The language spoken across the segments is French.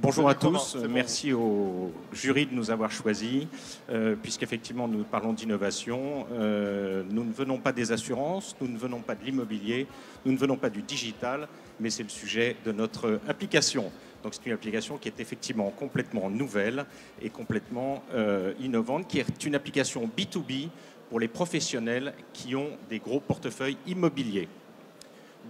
Bonjour à tous, merci au jury de nous avoir choisis, puisqu'effectivement nous parlons d'innovation. Nous ne venons pas des assurances, nous ne venons pas de l'immobilier, nous ne venons pas du digital, mais c'est le sujet de notre application. Donc c'est une application qui est effectivement complètement nouvelle et complètement innovante, qui est une application B2B pour les professionnels qui ont des gros portefeuilles immobiliers.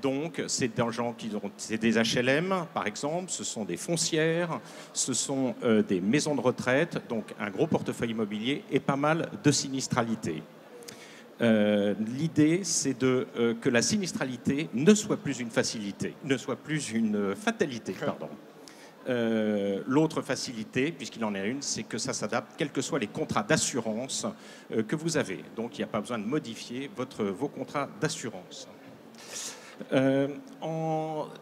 Donc, c'est des HLM, par exemple, ce sont des foncières, ce sont des maisons de retraite, donc un gros portefeuille immobilier et pas mal de sinistralité. L'idée, c'est que la sinistralité ne soit plus une facilité, ne soit plus une fatalité, pardon. L'autre facilité, puisqu'il en est une, c'est que ça s'adapte, quels que soient les contrats d'assurance que vous avez. Donc, il n'y a pas besoin de modifier vos contrats d'assurance.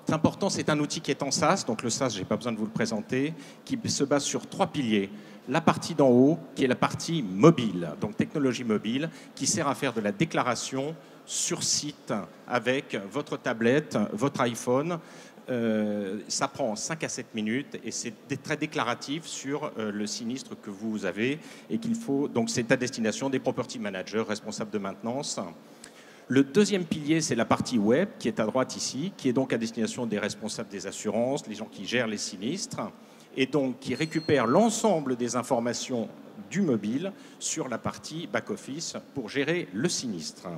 Important, c'est un outil qui est en SaaS, donc le SaaS, je n'ai pas besoin de vous le présenter, qui se base sur 3 piliers. La partie d'en haut, qui est la partie mobile, donc technologie mobile, qui sert à faire de la déclaration sur site avec votre tablette, votre iPhone. Ça prend 5 à 7 minutes et c'est très déclaratif sur le sinistre que vous avez et qu'il faut. Donc c'est à destination des property managers, responsables de maintenance. Le deuxième pilier, c'est la partie web, qui est à droite ici, qui est donc à destination des responsables des assurances, les gens qui gèrent les sinistres, et donc qui récupèrent l'ensemble des informations du mobile sur la partie back-office pour gérer le sinistre.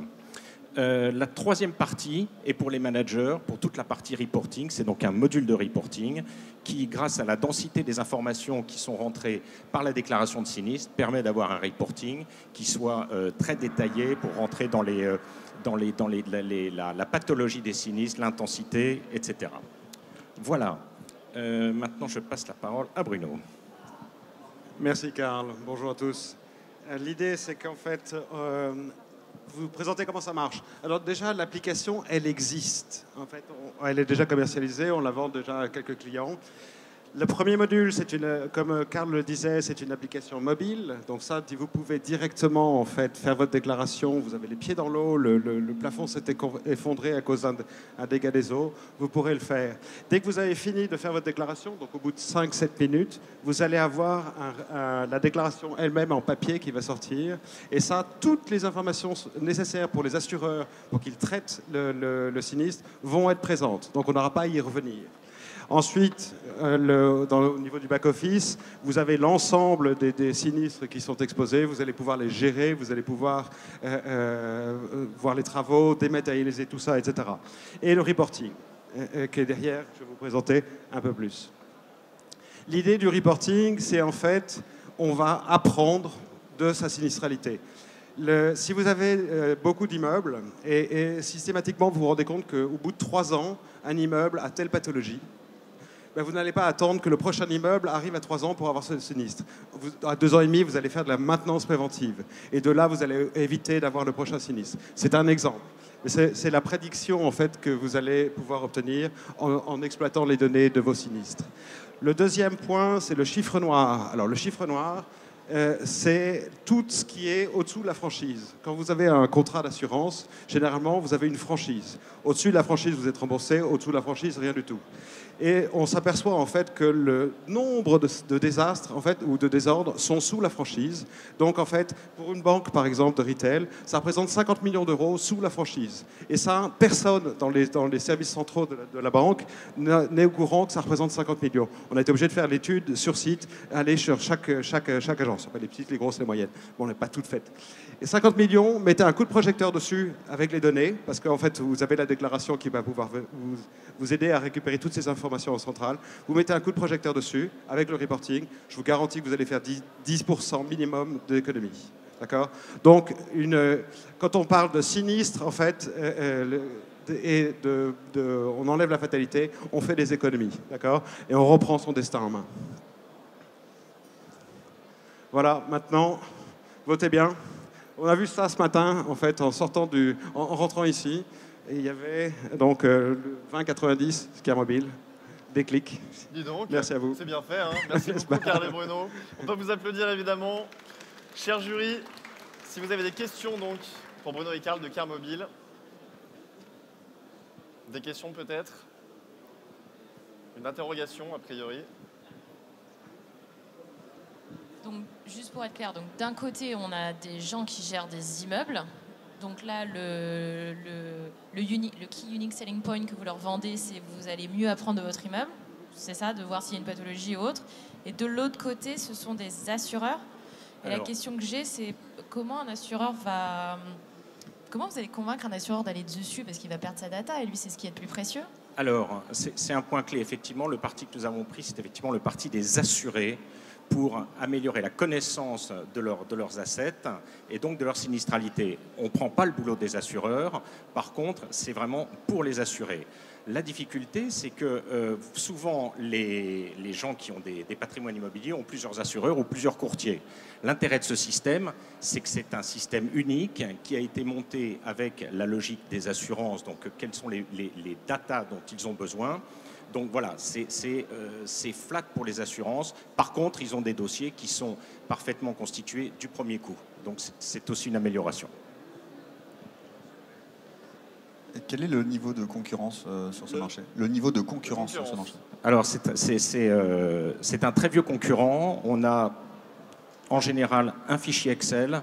La troisième partie est pour les managers, pour toute la partie reporting. C'est donc un module de reporting qui, grâce à la densité des informations qui sont rentrées par la déclaration de sinistre, permet d'avoir un reporting qui soit très détaillé pour rentrer dans la pathologie des sinistres, l'intensité, etc. Voilà. Maintenant, je passe la parole à Bruno. Merci, Karl. Bonjour à tous. L'idée, c'est qu'en fait, vous présentez comment ça marche. Alors déjà, l'application, elle existe. En fait, elle est déjà commercialisée, on la vend déjà à quelques clients. Le premier module, comme Karl le disait, c'est une application mobile. Donc ça, vous pouvez directement en fait, faire votre déclaration. Vous avez les pieds dans l'eau, le plafond s'est effondré à cause d'un dégât des eaux. Vous pourrez le faire. Dès que vous avez fini de faire votre déclaration, donc au bout de 5-7 minutes, vous allez avoir la déclaration elle-même en papier qui va sortir. Et ça, toutes les informations nécessaires pour les assureurs, pour qu'ils traitent le sinistre, vont être présentes. Donc on n'aura pas à y revenir. Ensuite, au niveau du back-office, vous avez l'ensemble des sinistres qui sont exposés. Vous allez pouvoir les gérer, vous allez pouvoir voir les travaux, dématérialiser tout ça, etc. Et le reporting, qui est derrière, je vais vous présenter un peu plus. L'idée du reporting, c'est en fait, on va apprendre de sa sinistralité. Si vous avez beaucoup d'immeubles, et systématiquement, vous vous rendez compte qu'au bout de 3 ans, un immeuble a telle pathologie, ben vous n'allez pas attendre que le prochain immeuble arrive à 3 ans pour avoir ce sinistre. À 2 ans et demi, vous allez faire de la maintenance préventive. Et de là, vous allez éviter d'avoir le prochain sinistre. C'est un exemple. C'est la prédiction en fait, que vous allez pouvoir obtenir en exploitant les données de vos sinistres. Le deuxième point, c'est le chiffre noir. Alors, le chiffre noir, c'est tout ce qui est au-dessous de la franchise. Quand vous avez un contrat d'assurance, généralement, vous avez une franchise. Au-dessus de la franchise, vous êtes remboursé. Au-dessous de la franchise, rien du tout. Et on s'aperçoit en fait que le nombre de désastres en fait, ou de désordres sont sous la franchise. Donc en fait, pour une banque par exemple de retail, ça représente 50 millions d'euros sous la franchise. Et ça, personne dans les services centraux de la banque n'est au courant que ça représente 50 millions. On a été obligé de faire l'étude sur site, aller sur chaque agence, les petites, les grosses, les moyennes. Bon, on n'est pas toutes faites. Et 50 millions, mettez un coup de projecteur dessus avec les données, parce qu'en fait, vous avez la déclaration qui va pouvoir vous aider à récupérer toutes ces informations en centrale. Vous mettez un coup de projecteur dessus avec le reporting. Je vous garantis que vous allez faire 10% minimum d'économie. D'accord ? Donc, quand on parle de sinistre, en fait, on enlève la fatalité, on fait des économies. D'accord ? Et on reprend son destin en main. Voilà, maintenant, votez bien. On a vu ça ce matin, en fait, en rentrant ici. Et il y avait donc le 2090, Car Mobile. Déclic. Dis donc, merci à vous. C'est bien fait, hein. Merci beaucoup Karl et Bruno. On peut vous applaudir évidemment. Cher jury, si vous avez des questions donc pour Bruno et Karl de Car Mobile, des questions peut-être, une interrogation a priori. Donc, juste pour être clair, donc d'un côté, on a des gens qui gèrent des immeubles. Donc là, le key unique selling point que vous leur vendez, c'est vous allez mieux apprendre de votre immeuble. C'est ça, de voir s'il y a une pathologie ou autre. Et de l'autre côté, ce sont des assureurs. Et la question que j'ai, c'est comment un assureur va... Comment vous allez convaincre un assureur d'aller dessus parce qu'il va perdre sa data et lui, c'est ce qui est le plus précieux? Alors, c'est un point clé. Effectivement, le parti que nous avons pris, c'est effectivement le parti des assurés pour améliorer la connaissance de leurs assets et donc de leur sinistralité. On ne prend pas le boulot des assureurs. Par contre, c'est vraiment pour les assurés. La difficulté, c'est que souvent, les gens qui ont des patrimoines immobiliers ont plusieurs assureurs ou plusieurs courtiers. L'intérêt de ce système, c'est que c'est un système unique qui a été monté avec la logique des assurances, donc quelles sont les datas dont ils ont besoin. Donc voilà, c'est flat pour les assurances. Par contre, ils ont des dossiers qui sont parfaitement constitués du premier coup. Donc c'est aussi une amélioration. Et quel est le niveau de concurrence sur ce marché? Le niveau de concurrence sur ce marché? Alors, c'est un très vieux concurrent. On a en général un fichier Excel,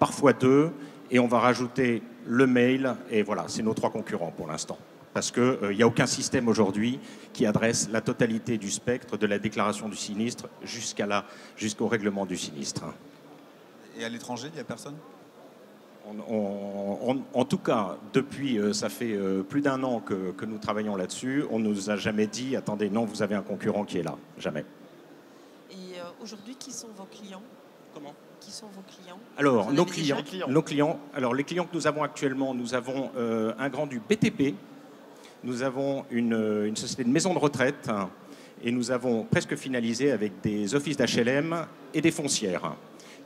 parfois deux, et on va rajouter le mail. Et voilà, c'est nos trois concurrents pour l'instant. Parce qu'il n'y a aucun système aujourd'hui qui adresse la totalité du spectre de la déclaration du sinistre jusqu'au règlement du sinistre. Et à l'étranger, il n'y a personne? En tout cas, depuis, ça fait plus d'1 an que nous travaillons là-dessus. On ne nous a jamais dit, attendez, non, vous avez un concurrent qui est là. Jamais. Et aujourd'hui, qui sont vos clients? Comment? Qui sont vos clients? Alors, nos clients, alors les clients que nous avons actuellement, nous avons un grand du BTP, nous avons une société de maison de retraite et nous avons presque finalisé avec des offices d'HLM et des foncières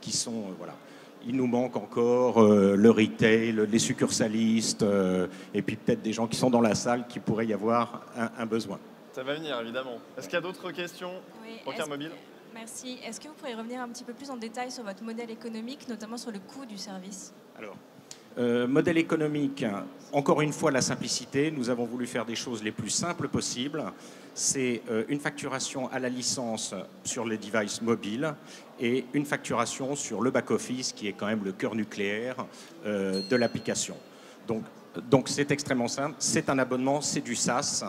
qui sont, voilà. Il nous manque encore le retail, les succursalistes et puis peut-être des gens qui sont dans la salle qui pourraient y avoir un besoin. Ça va venir, évidemment. Est-ce qu'il y a d'autres questions pour Car Mobile? Merci. Est-ce que vous pourriez revenir un petit peu plus en détail sur votre modèle économique, notamment sur le coût du service? Alors, modèle économique, encore une fois, la simplicité. Nous avons voulu faire des choses les plus simples possibles. C'est une facturation à la licence sur les devices mobiles et une facturation sur le back-office qui est quand même le cœur nucléaire de l'application. Donc c'est extrêmement simple. C'est un abonnement, c'est du SaaS.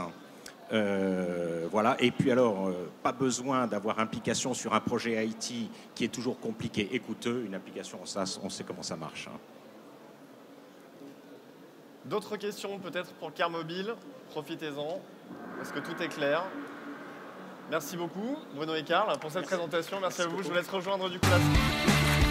Voilà. Et puis alors, pas besoin d'avoir implication sur un projet IT qui est toujours compliqué et coûteux. Une application en SaaS, on sait comment ça marche. D'autres questions peut-être pour Car Mobile? Profitez-en. Est-ce que tout est clair? Merci beaucoup, Bruno et Karl, pour cette présentation. Merci à vous. Je vous laisse rejoindre du coup la...